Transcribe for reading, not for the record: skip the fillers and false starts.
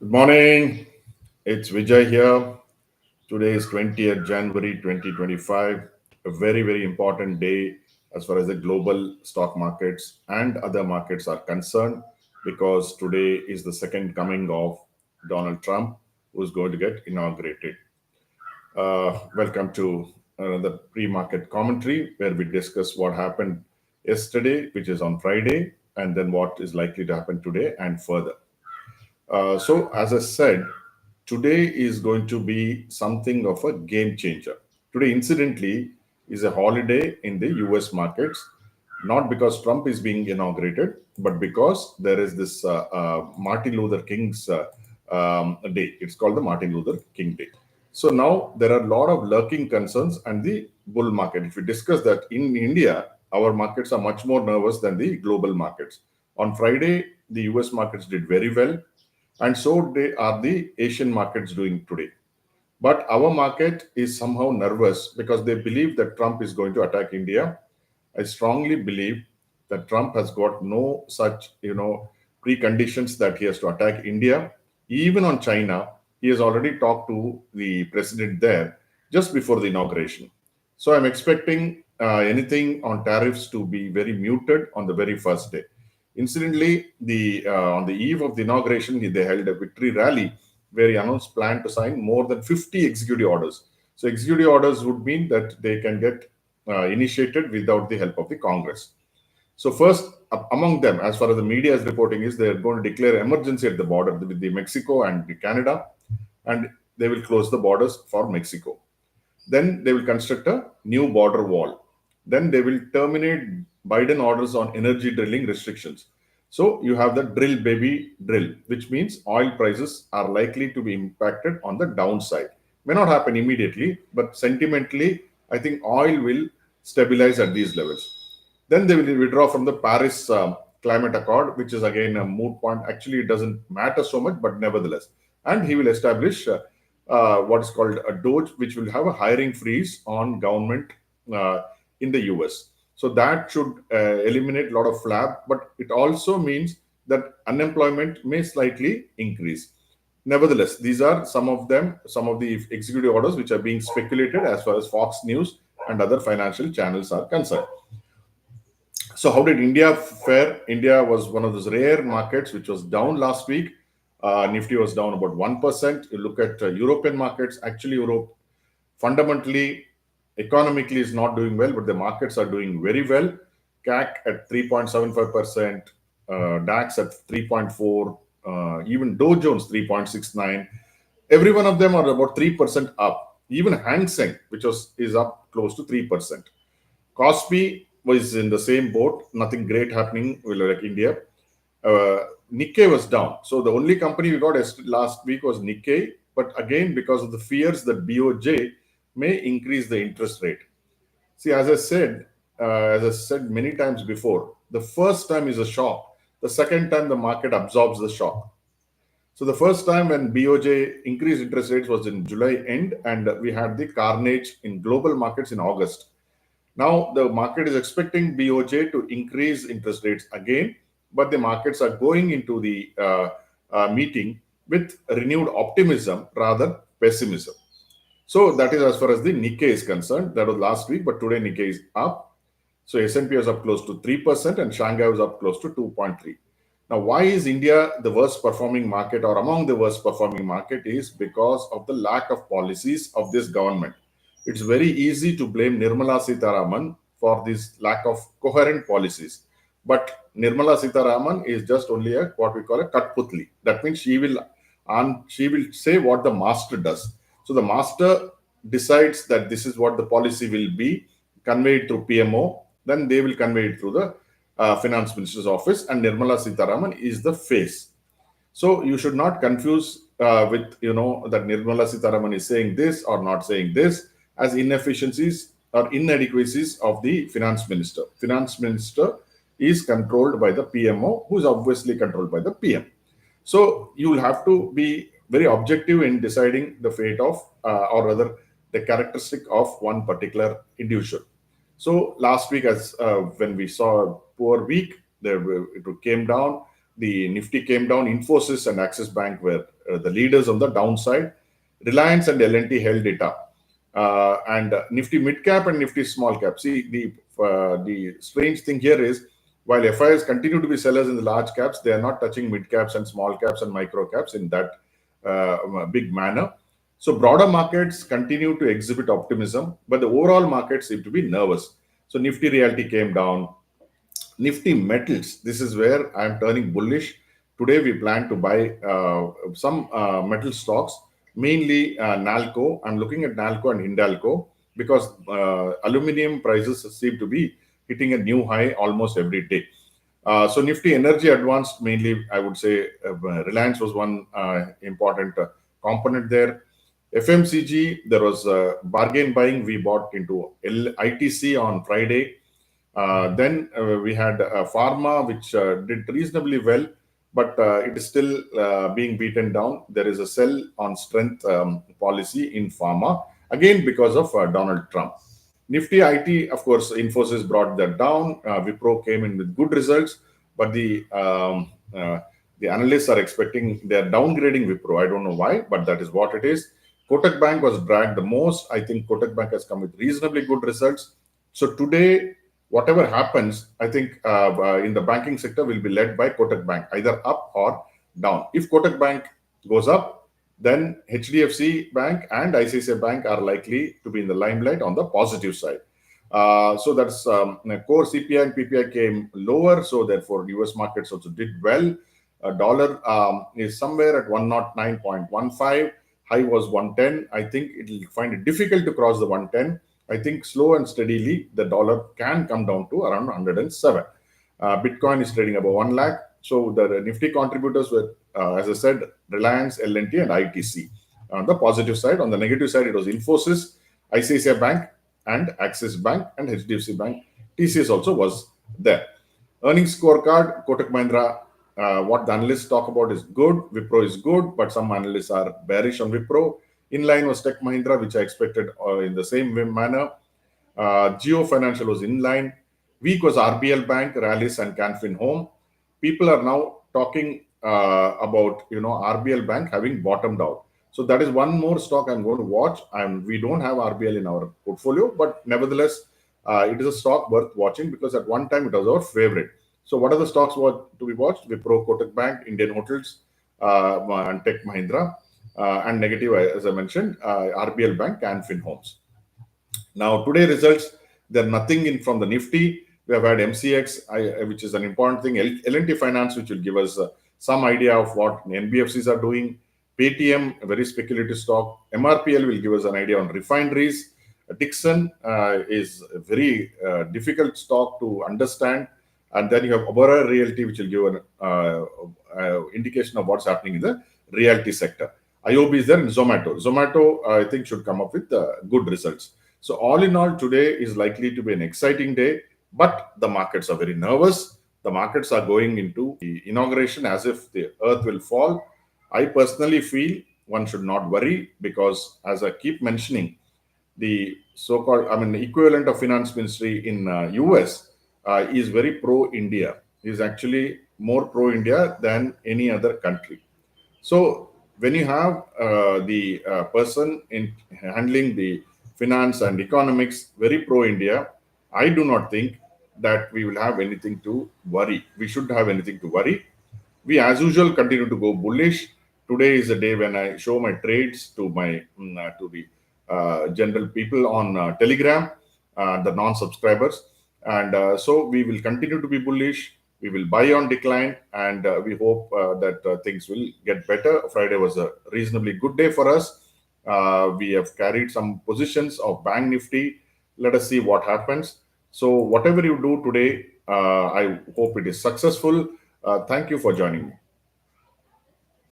Good morning. It's Vijay here. Today is 20th January 2025, a very, very important day as far as the global stock markets and other markets are concerned because today is the second coming of Donald Trump, who's going to get inaugurated. Welcome to the pre market commentary where we discuss what happened yesterday, which is on Friday, and then what is likely to happen today and further. So, as I said, today is going to be something of a game changer. Today, incidentally, is a holiday in the US markets, not because Trump is being inaugurated, but because there is this Martin Luther King's day. It's called the Martin Luther King Day. So now there are a lot of lurking concerns and the bull market. If we discuss that in India, our markets are much more nervous than the global markets. On Friday, the US markets did very well, and so are the Asian markets doing today. But our market is somehow nervous because they believe that Trump is going to attack India. I strongly believe that Trump has got no such, preconditions that he has to attack India. Even on China, he has already talked to the president there just before the inauguration. So I'm expecting anything on tariffs to be very muted on the very first day. Incidentally, on the eve of the inauguration, they held a victory rally where he announced plan to sign more than 50 executive orders. So executive orders would mean that they can get initiated without the help of the Congress. So first, among them, as far as the media is reporting, is they are going to declare emergency at the border with the Mexico and the Canada, and they will close the borders for Mexico. Then they will construct a new border wall. Then they will terminate Biden orders on energy drilling restrictions. So you have the drill baby drill, which means oil prices are likely to be impacted on the downside. May not happen immediately, but sentimentally, I think oil will stabilize at these levels. Then they will withdraw from the Paris Climate Accord, which is again a moot point. Actually, it doesn't matter so much, but nevertheless. And he will establish what is called a DOGE, which will have a hiring freeze on government uh, in the US. So that should eliminate a lot of flab, but it also means that unemployment may slightly increase. Nevertheless, these are some of them, some of the executive orders which are being speculated as far as Fox News and other financial channels are concerned. So, how did India fare? India was one of those rare markets which was down last week. Nifty was down about 1%. You look at European markets, actually, Europe fundamentally, economically is not doing well, but the markets are doing very well. CAC at 3.75%, DAX at 3.4, even Dow Jones 3.69. Every one of them are about 3% up. Even Hang Seng, which is up close to 3%. Kospi was in the same boat, nothing great happening like India. Uh, Nikkei was down. So the only company we got last week was Nikkei. But again, because of the fears that BOJ may increase the interest rate. See, as I said many times before, the first time is a shock. The second time, the market absorbs the shock. So the first time when BOJ increased interest rates was in July end, and we had the carnage in global markets in August. Now the market is expecting BOJ to increase interest rates again, but the markets are going into the meeting with renewed optimism rather pessimism. So that is as far as the Nikkei is concerned. That was last week, but today Nikkei is up. So S&P was up close to 3% and Shanghai was up close to 2.3. Now, why is India the worst performing market or among the worst performing market is because of the lack of policies of this government. It's very easy to blame Nirmala Sitharaman for this lack of coherent policies. But Nirmala Sitharaman is just only a what we call a Katputli. That means she will say what the master does. So the master decides that this is what the policy will be, conveyed through PMO, then they will convey it through the finance minister's office, and Nirmala Sitharaman is the face. So you should not confuse with that Nirmala Sitharaman is saying this or not saying this as inefficiencies or inadequacies of the finance minister. Finance minister is controlled by the PMO, who is obviously controlled by the PM. So you will have to be very objective in deciding the fate of, or rather, the characteristic of one particular individual. So last week, as when we saw a poor week, it came down. the Nifty came down. Infosys and Axis Bank were the leaders on the downside. Reliance and L&T held it up. And Nifty mid cap and Nifty small cap. See, the strange thing here is, while FIs continue to be sellers in the large caps, they are not touching mid caps and small caps and micro caps in that big manner. So broader markets continue to exhibit optimism, but the overall market seem to be nervous. So Nifty Realty came down. Nifty metals, this is where I'm turning bullish. Today we plan to buy some metal stocks, mainly Nalco. I'm looking at Nalco and Hindalco because aluminum prices seem to be hitting a new high almost every day. So Nifty Energy Advanced, mainly I would say Reliance was one important component there. FMCG, there was bargain buying. We bought into ITC on Friday. Then we had Pharma, which did reasonably well, but it is still being beaten down. There is a sell on strength policy in Pharma, again because of Donald Trump. Nifty IT, of course, Infosys brought that down. Wipro came in with good results, but the analysts are expecting, they're downgrading Wipro. I don't know why, but that is what it is. Kotak Bank was dragged the most. I think Kotak Bank has come with reasonably good results. So today, whatever happens, I think in the banking sector will be led by Kotak Bank, either up or down. If Kotak Bank goes up, then HDFC Bank and ICICI Bank are likely to be in the limelight on the positive side. So that's core CPI and PPI came lower, so therefore US markets also did well. Dollar is somewhere at 109.15. High was 110. I think it will find it difficult to cross the 110. I think slow and steadily the dollar can come down to around 107. Bitcoin is trading above 1 lakh. So the Nifty contributors were, as I said, Reliance, L&T, and ITC. On the positive side, on the negative side, it was Infosys, ICICI Bank, and Axis Bank, and HDFC Bank. TCS also was there. Earnings scorecard, Kotak Mahindra, what the analysts talk about is good. Wipro is good, but some analysts are bearish on Wipro. Inline was Tech Mahindra, which I expected in the same manner. Geo Financial was inline. Weak was RBL Bank, Rallis, and Canfin Home. People are now talking about RBL Bank having bottomed out. So that is one more stock I'm going to watch. And we don't have RBL in our portfolio, but nevertheless, it is a stock worth watching because at one time it was our favorite. So what are the stocks to be watched? Wipro, Kotak Bank, Indian Hotels, and Tech Mahindra. And negative, as I mentioned, RBL Bank and Finhomes. Now, today results, there's nothing in from the Nifty. We have had MCX, which is an important thing. L&T Finance, which will give us some idea of what NBFCs are doing. Paytm, a very speculative stock. MRPL will give us an idea on refineries. Dixon is a very difficult stock to understand. And then you have Oberoi Realty, which will give an indication of what's happening in the realty sector. IOB is there, and Zomato. Zomato, I think, should come up with good results. So all in all, today is likely to be an exciting day, but the markets are very nervous. The markets are going into the inauguration as if the earth will fall. I personally feel one should not worry because, as I keep mentioning, the so-called, the equivalent of finance ministry in US is very pro-India. Is actually more pro-India than any other country. So when you have the person in handling the finance and economics very pro-India, I do not think that we will have anything to worry. We should have anything to worry. We, as usual, continue to go bullish. Today is a day when I show my trades to the general people on Telegram, the non-subscribers, and so we will continue to be bullish. We will buy on decline, and we hope that things will get better. Friday was a reasonably good day for us. We have carried some positions of Bank Nifty. Let us see what happens. So whatever you do today, I hope it is successful. Thank you for joining me.